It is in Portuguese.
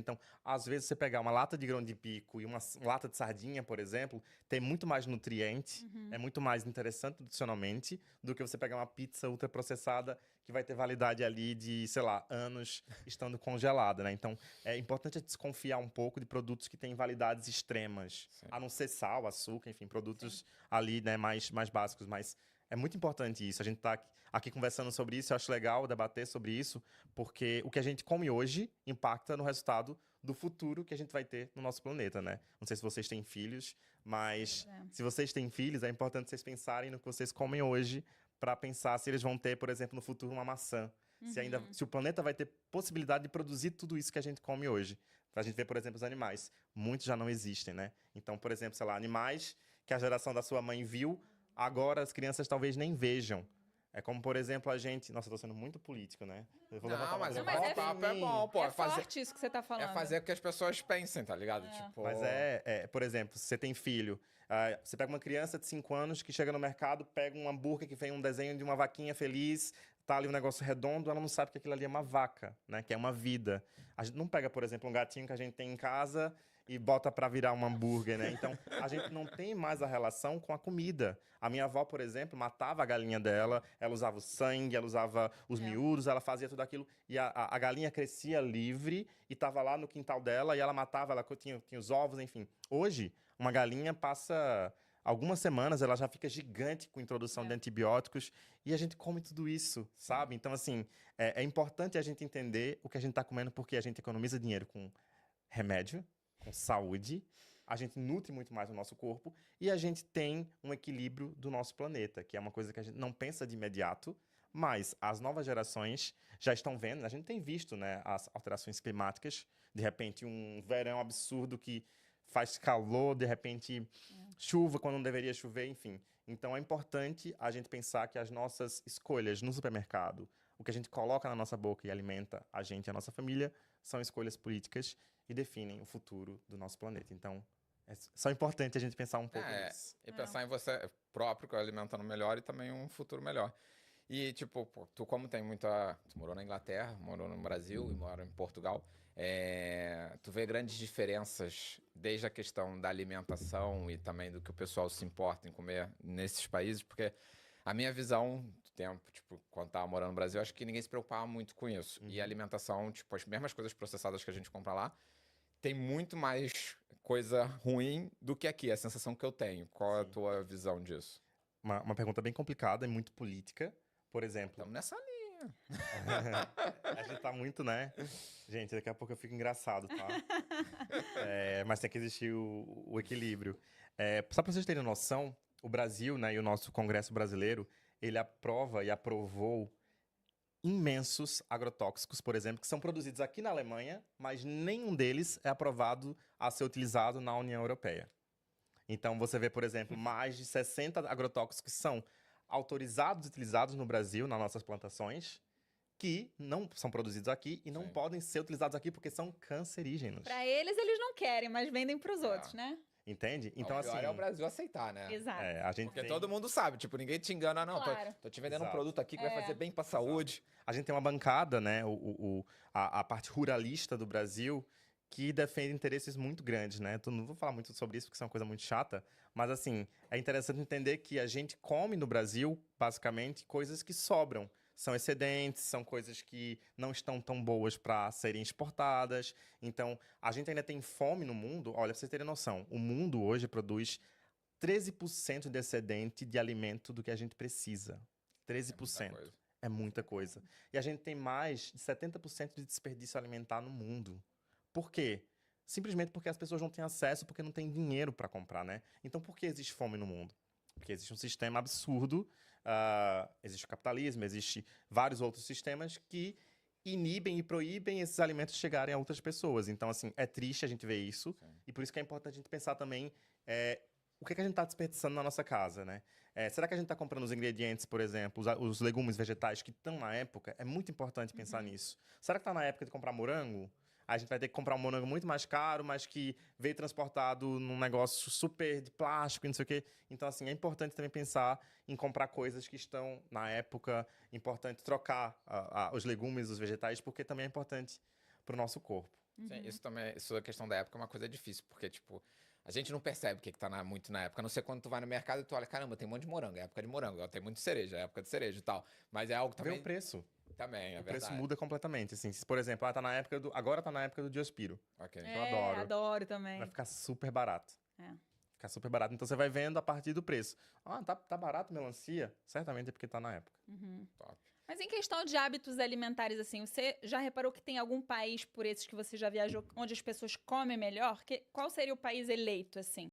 Então, às vezes, você pegar uma lata de grão de bico e uma lata de sardinha, por exemplo, tem muito mais nutriente, é muito mais interessante nutricionalmente do que você pegar uma pizza ultraprocessada que vai ter validade ali de, sei lá, anos estando congelada, né? Então, é importante desconfiar um pouco de produtos que têm validades extremas, Sim. a não ser sal, açúcar, enfim, produtos ali, né, mais básicos, mas é muito importante isso. A gente está aqui conversando sobre isso, eu acho legal debater sobre isso, porque o que a gente come hoje impacta no resultado do futuro que a gente vai ter no nosso planeta, né? Não sei se vocês têm filhos, mas se vocês têm filhos, é importante vocês pensarem no que vocês comem hoje para pensar se eles vão ter, por exemplo, no futuro uma maçã. Se o planeta vai ter possibilidade de produzir tudo isso que a gente come hoje. Pra gente ver, por exemplo, os animais. Muitos já não existem, né? Então, por exemplo, sei lá, animais que a geração da sua mãe viu, agora as crianças talvez nem vejam. É como, por exemplo, a gente... Nossa, eu tô sendo muito político, né? Eu vou levantar Não, uma mas o bandeira. mas papo é bom, pô. É forte isso que você tá falando. É fazer com que as pessoas pensem, tá ligado? Tipo. Mas por exemplo, se você tem filho, você pega uma criança de 5 anos que chega no mercado, pega um hambúrguer que vem um desenho de uma vaquinha feliz, tá ali um negócio redondo, ela não sabe que aquilo ali é uma vaca, né? Que é uma vida. A gente não pega, por exemplo, um gatinho que a gente tem em casa e bota pra virar um hambúrguer, né? Então, a gente não tem mais a relação com a comida. A minha avó, por exemplo, matava a galinha dela, ela usava o sangue, ela usava os miúdos, ela fazia tudo aquilo, e a galinha crescia livre e estava lá no quintal dela, e ela matava, ela tinha os ovos, enfim. Hoje, uma galinha passa algumas semanas, ela já fica gigante com introdução de antibióticos, e a gente come tudo isso, sabe? Então, assim, é importante a gente entender o que a gente está comendo, porque a gente economiza dinheiro com remédio, com saúde, a gente nutre muito mais o nosso corpo e a gente tem um equilíbrio do nosso planeta, que é uma coisa que a gente não pensa de imediato, mas as novas gerações já estão vendo, a gente tem visto, né, as alterações climáticas, de repente um verão absurdo que faz calor, de repente chuva quando não deveria chover, enfim. Então é importante a gente pensar que as nossas escolhas no supermercado, o que a gente coloca na nossa boca e alimenta a gente e a nossa família, são escolhas políticas e definem o futuro do nosso planeta. Então, é só importante a gente pensar um pouco nisso. E pensar em você próprio, alimentando melhor e também um futuro melhor. E, tipo, pô, tu como tem muita... Tu morou na Inglaterra, morou no Brasil e mora em Portugal. Tu vê grandes diferenças desde a questão da alimentação e também do que o pessoal se importa em comer nesses países, porque a minha visão do tempo, tipo, quando tava morando no Brasil, acho que ninguém se preocupava muito com isso. E a alimentação, tipo, as mesmas coisas processadas que a gente compra lá, tem muito mais coisa ruim do que aqui, a sensação que eu tenho. Qual é a tua visão disso? Uma pergunta bem complicada e muito política. Por exemplo, Estamos nessa linha. a gente tá muito, né? Gente, daqui a pouco eu fico engraçado, tá? Mas tem que existir o equilíbrio. Só para vocês terem noção, o Brasil, né, e o nosso Congresso brasileiro, ele aprova e aprovou imensos agrotóxicos, por exemplo, que são produzidos aqui na Alemanha, mas nenhum deles é aprovado a ser utilizado na União Europeia. Então, você vê, por exemplo, mais de 60 agrotóxicos que são autorizados e utilizados no Brasil, nas nossas plantações, que não são produzidos aqui e não Sim. podem ser utilizados aqui porque são cancerígenos. Pra eles não querem, mas vendem pros outros, né? Entende? Então, O pior assim, é o Brasil aceitar, né? Exato. a gente Porque tem... todo mundo sabe, tipo, ninguém te engana, não. Claro. Tô te vendendo um Exato. produto aqui que vai fazer bem pra saúde. A gente tem uma bancada, né, a parte ruralista do Brasil, que defende interesses muito grandes, né? Não vou falar muito sobre isso, porque isso é uma coisa muito chata, mas, assim, é interessante entender que a gente come no Brasil, basicamente, coisas que sobram. São excedentes, são coisas que não estão tão boas para serem exportadas. Então, a gente ainda tem fome no mundo. Olha, pra vocês terem noção, o mundo hoje produz 13% de excedente de alimento do que a gente precisa. 13%. É muita coisa. E a gente tem mais de 70% de desperdício alimentar no mundo. Por quê? Simplesmente porque as pessoas não têm acesso, porque não têm dinheiro para comprar, né? Então, por que existe fome no mundo? Porque existe um sistema absurdo, existe o capitalismo, existe vários outros sistemas que inibem e proíbem esses alimentos chegarem a outras pessoas. Então, assim, é triste a gente ver isso. Sim. E por isso que é importante a gente pensar também o que a gente está desperdiçando na nossa casa, né? Será que a gente está comprando os ingredientes, por exemplo, os legumes vegetais que estão na época? É muito importante pensar nisso. Será que está na época de comprar morango? A gente vai ter que comprar um morango muito mais caro, mas que veio transportado num negócio super de plástico e não sei o quê. Então, assim, é importante também pensar em comprar coisas que estão na época. Importante trocar os legumes, os vegetais, porque também é importante para o nosso corpo. Sim, isso também, isso é questão da época, é uma coisa difícil, porque, tipo, a gente não percebe o que tá muito na época. A não ser quando tu vai no mercado e tu olha, caramba, tem um monte de morango, é época de morango, ó, tem muito de cereja, é época de cereja e tal. Mas é algo Vê também. o preço. Também, é O preço verdade. muda completamente. Assim, se, por exemplo, agora tá na época do Diospiro. Ok. Eu adoro. Adoro também. Vai ficar super barato. É. Ficar super barato. Então você vai vendo a partir do preço. Ah, tá barato melancia? Certamente é porque tá na época. Top. Mas em questão de hábitos alimentares, assim, você já reparou que tem algum país por esses que você já viajou onde as pessoas comem melhor? Qual seria o país eleito, assim?